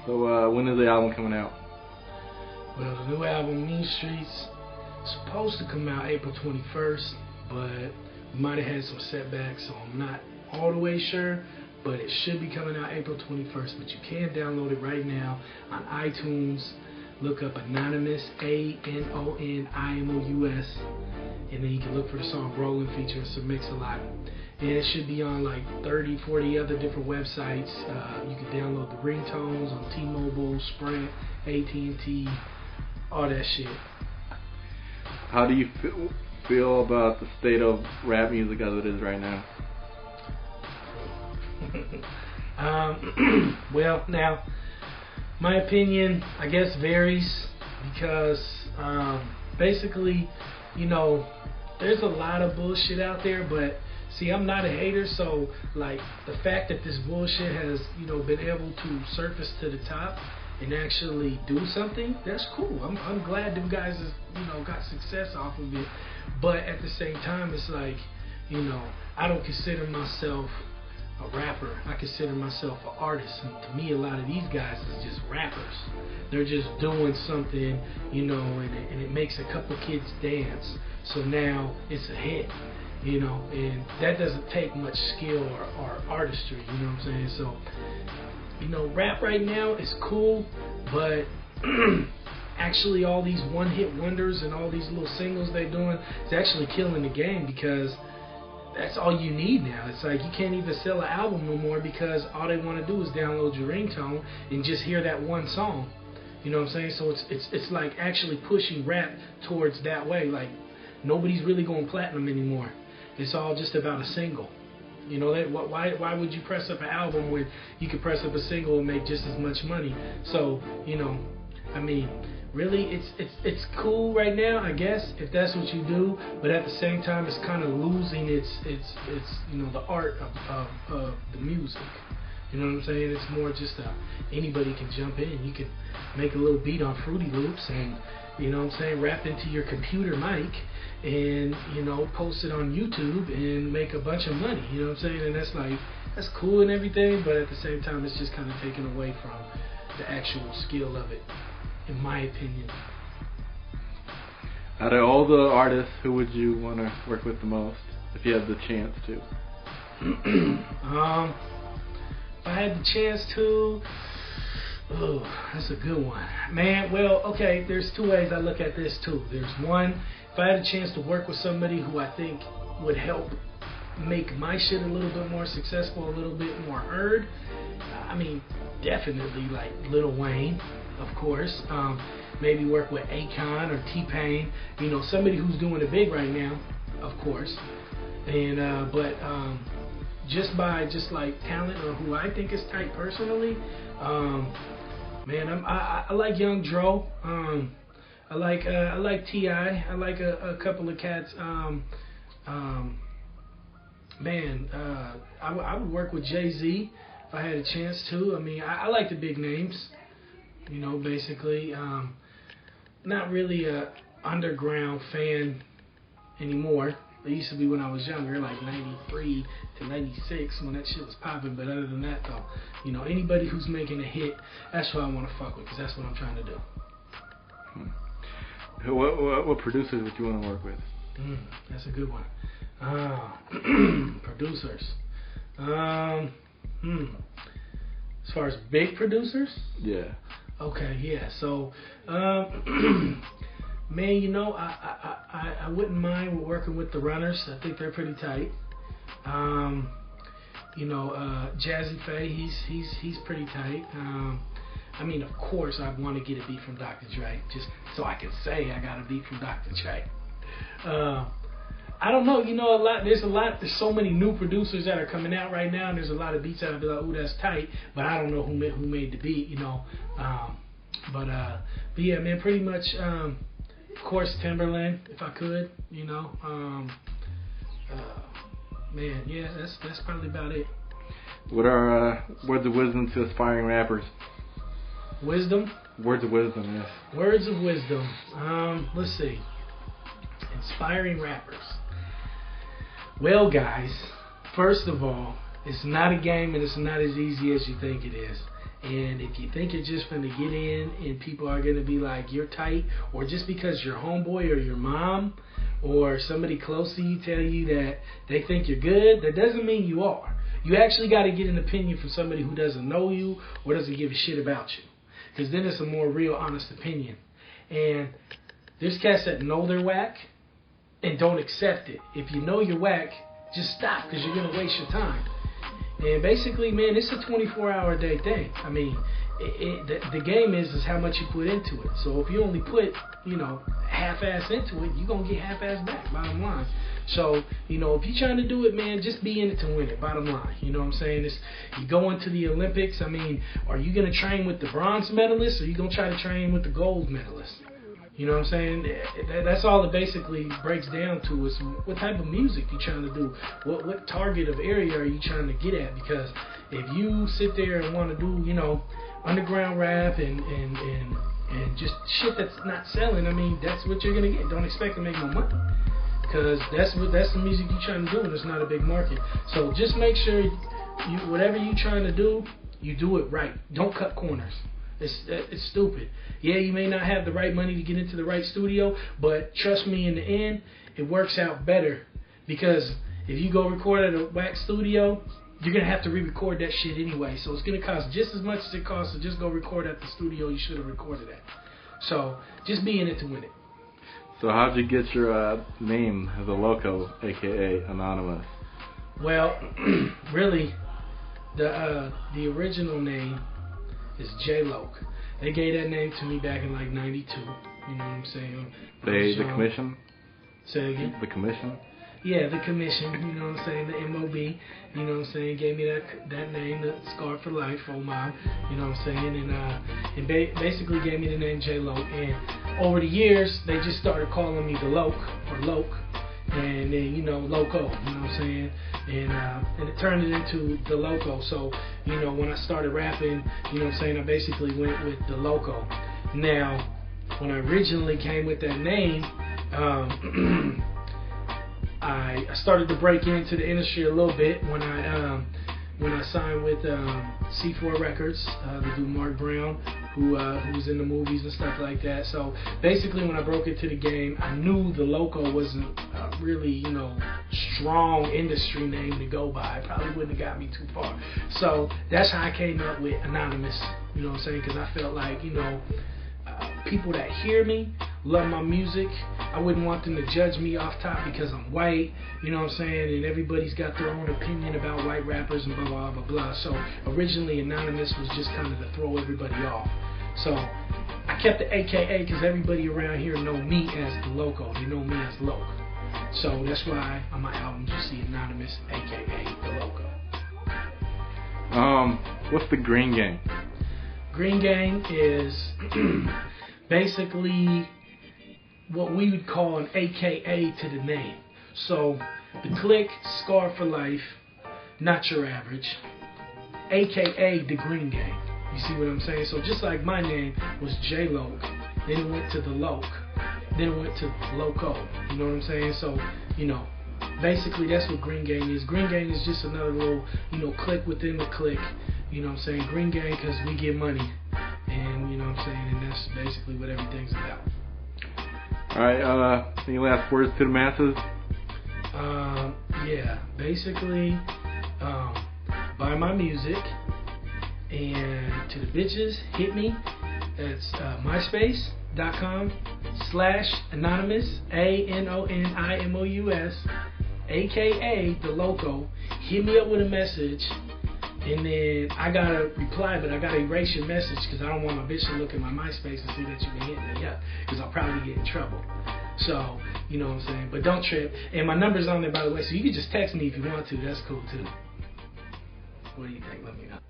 So when is the album coming out? Well, the new album, Mean Streets, is supposed to come out April 21st, but we might have had some setbacks, so I'm not all the way sure, but it should be coming out April 21st. But you can download it right now on iTunes. Look up Anonymous, ANONIMOUS, and then you can look for the song Rolling featuring Sir Mix-a-Lot. And it should be on like 30, 40 other different websites. You can download the ringtones on T-Mobile, Sprint, AT&T, all that shit. How do you feel about the state of rap music as it is right now? Well, now, my opinion, I guess, varies because basically, you know, there's a lot of bullshit out there, but see, I'm not a hater, so like the fact that this bullshit has, you know, been able to surface to the top and actually do something, that's cool. I'm glad them guys has, you know, got success off of it. But at the same time, it's like, you know, I don't consider myself a rapper. I consider myself an artist. And to me, a lot of these guys is just rappers. They're just doing something, you know, and it makes a couple kids dance. So now it's a hit. You know, and that doesn't take much skill or artistry, you know what I'm saying? So, you know, rap right now is cool, but actually all these one-hit wonders and all these little singles they're doing is actually killing the game, because that's all you need now. It's like you can't even sell an album no more because all they want to do is download your ringtone and just hear that one song. You know what I'm saying? So it's like actually pushing rap towards that way. Like nobody's really going platinum anymore. It's all just about a single. You know, why would you press up an album when you could press up a single and make just as much money? So, you know, I mean, really, it's cool right now, I guess, if that's what you do. But at the same time, it's kind of losing its you know, the art of the music. You know what I'm saying? It's more just anybody can jump in. You can make a little beat on Fruity Loops and, you know what I'm saying, rap into your computer mic and, you know, post it on YouTube and make a bunch of money. You know what I'm saying? And that's like, that's cool and everything, but at the same time, it's just kind of taken away from the actual skill of it, in my opinion. Out of all the artists, who would you want to work with the most if you had the chance to? If I had the chance to, oh, that's a good one. Man, well, okay, there's two ways I look at this too. There's one, if I had a chance to work with somebody who I think would help make my shit a little bit more successful, a little bit more heard, I mean, definitely like Lil Wayne, of course. Maybe work with Akon or T-Pain, you know, somebody who's doing it big right now, of course. And but just by like talent or who I think is tight personally, man, I like Young Dro. I like T.I. I like a couple of cats. Man, I would work with Jay-Z if I had a chance to. I mean, I like the big names, you know, basically. Not really a underground fan anymore. It used to be when I was younger, like 93 to 96 when that shit was popping. But other than that, though, you know, anybody who's making a hit, that's who I want to fuck with, because that's what I'm trying to do. What producers would you want to work with? That's a good one. Producers. As far as big producers? Yeah. Okay, yeah. So, man, you know, I wouldn't mind working with the Runners. I think they're pretty tight. You know, Jazzy Faye, he's pretty tight. I mean, of course, I'd want to get a beat from Dr. Dre, just so I can say I got a beat from Dr. Dre. I don't know, you know, there's so many new producers that are coming out right now, and there's a lot of beats that I'd be like, ooh, that's tight, but I don't know who made the beat, you know. But yeah, man, pretty much, of course, Timberland, if I could, you know. Man, yeah, that's probably about it. What are words of wisdom to aspiring rappers? Wisdom? Words of wisdom, yes. Words of wisdom. Let's see. Inspiring rappers. Well, guys, first of all, it's not a game and it's not as easy as you think it is. And if you think you're just going to get in and people are going to be like, you're tight, or just because your homeboy or your mom or somebody close to you tell you that they think you're good, that doesn't mean you are. You actually got to get an opinion from somebody who doesn't know you or doesn't give a shit about you. Because then it's a more real, honest opinion. And there's cats that know they're whack and don't accept it. If you know you're whack, just stop, because you're going to waste your time. And basically, man, it's a 24-hour a day thing. I mean, the game is how much you put into it. So if you only put, half-ass into it, you're going to get half-ass back, bottom line. So, if you're trying to do it, man, just be in it to win it, bottom line. You know what I'm saying? You go into the Olympics, I mean, are you going to train with the bronze medalists, or are you going to try to train with the gold medalists? You know what I'm saying? That's all it basically breaks down to, is what type of music you're trying to do. What target of area are you trying to get at? Because if you sit there and want to do, underground rap and just shit that's not selling, I mean, that's what you're going to get. Don't expect to make no money. Because that's the music you're trying to do, and it's not a big market. So just make sure whatever you're trying to do, you do it right. Don't cut corners. It's stupid. Yeah, you may not have the right money to get into the right studio, but trust me, in the end, it works out better. Because if you go record at a whack studio, you're going to have to re-record that shit anyway. So it's going to cost just as much as it costs to just go record at the studio you should have recorded at. So just be in it to win it. So how'd you get your name as a Loco, a.k.a. Anonymous? Well, really, the original name is J-Loc. They gave that name to me back in like 92. You know what I'm saying? The commission? Say again? The commission? Yeah, the commission, you know what I'm saying, the MOB, you know what I'm saying, gave me that name, the Scar for Life, Mom, you know what I'm saying, and basically gave me the name J-Loc, and over the years, they just started calling me the Loc, or Loc, and then, Loco, you know what I'm saying, and it turned it into the Loco. So, when I started rapping, you know what I'm saying, I basically went with the Loco. Now, when I originally came with that name, I started to break into the industry a little bit when I signed with C4 Records, the dude Mark Brown, who was in the movies and stuff like that. So basically, when I broke into the game, I knew the Loco wasn't really, strong industry name to go by. It probably wouldn't have got me too far. So that's how I came up with Anonymous. You know what I'm saying? Because I felt like, people that hear me love my music. I wouldn't want them to judge me off top because I'm white, you know what I'm saying, and everybody's got their own opinion about white rappers and blah, blah, blah, blah. So originally Anonymous was just kind of to throw everybody off. So I kept the AKA because everybody around here know me as the Loco. They know me as Loc. So that's why on my albums you see Anonymous, AKA the Loco. What's the Green Gang? Green Gang is basically what we would call an AKA to the name. So the clique, Scar for Life, not your average, AKA the Green Gang. You see what I'm saying? So just like my name was J-Loc, then it went to the Loc, then it went to Loco. You know what I'm saying? So, basically that's what Green Gang is. Green Gang is just another little, clique within the clique. You know what I'm saying? Green Gang because we get money. And, you know what I'm saying? And that's basically what everything's about. Alright, any last words to the masses? Yeah, basically, buy my music, and to the bitches, hit me. It's myspace.com/anonymous, ANONIMOUS, AKA the Loco. Hit me up with a message. And then I gotta reply, but I gotta erase your message because I don't want my bitch to look at my MySpace and see that you've been hitting me up because I'll probably get in trouble. So, you know what I'm saying? But don't trip. And my number's on there, by the way, so you can just text me if you want to. That's cool, too. What do you think? Let me know.